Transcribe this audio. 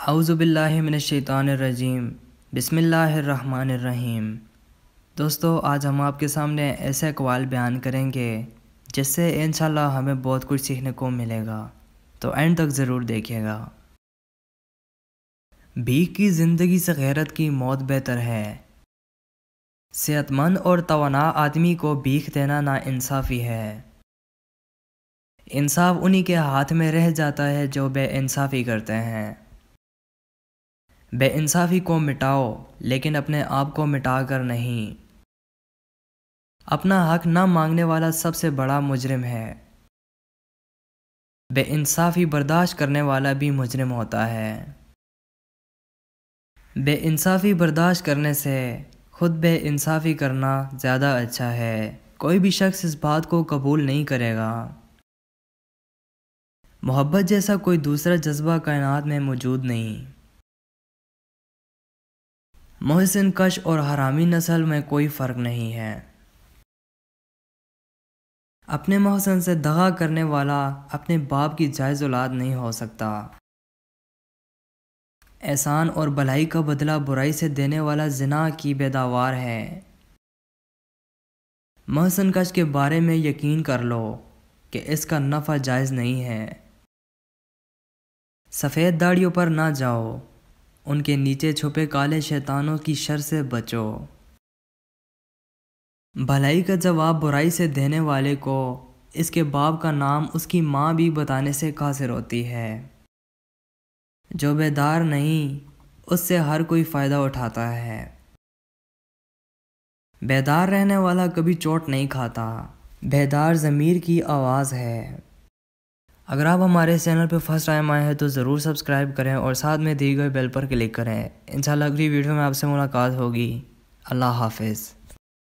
اعوذ باللہ من الشیطان الرجیم، بسم اللہ الرحمن الرحیم۔ دوستو، آج ہم آپ کے سامنے ایسے اقوال بیان کریں گے جس سے انشاءاللہ ہمیں بہت کچھ سیکھنے کو ملے گا، تو اینڈ تک ضرور دیکھیے گا۔ بھیک کی زندگی سے غیرت کی موت بہتر ہے۔ صحت مند اور توانا آدمی کو بھیک دینا ناانصافی ہے۔ انصاف انہی کے ہاتھ میں رہ جاتا ہے جو بے انصافی کرتے ہیں۔ بے انصافی کو مٹاؤ، لیکن اپنے آپ کو مٹا کر نہیں۔ اپنا حق نہ مانگنے والا سب سے بڑا مجرم ہے۔ بے انصافی برداشت کرنے والا بھی مجرم ہوتا ہے۔ بے انصافی برداشت کرنے سے خود بے انصافی کرنا زیادہ اچھا ہے۔ کوئی بھی شخص اس بات کو قبول نہیں کرے گا۔ محبت جیسا کوئی دوسرا جذبہ کائنات میں موجود نہیں۔ محسن کش اور حرامی نسل میں کوئی فرق نہیں ہے۔ اپنے محسن سے دغا کرنے والا اپنے باپ کی جائز اولاد نہیں ہو سکتا۔ احسان اور بھلائی کا بدلہ برائی سے دینے والا زنا کی پیداوار ہے۔ محسن کش کے بارے میں یقین کر لو کہ اس کا نفع جائز نہیں ہے۔ سفید داڑھیوں پر نہ جاؤ، ان کے نیچے چھپے کالے شیطانوں کی شر سے بچو۔ بھلائی کا جواب برائی سے دینے والے کو اس کے باپ کا نام اس کی ماں بھی بتانے سے قاصر ہوتی ہے۔ جو بیدار نہیں، اس سے ہر کوئی فائدہ اٹھاتا ہے۔ بیدار رہنے والا کبھی چوٹ نہیں کھاتا۔ بیدار ضمیر کی آواز ہے۔ اگر آپ ہمارے چینل پہ فرسٹ ٹائم آئے ہیں تو ضرور سبسکرائب کریں اور ساتھ میں دی گئی بیل پر کلک کریں۔ انشاءاللہ اگلی ویڈیو میں آپ سے ملاقات ہوگی۔ اللہ حافظ۔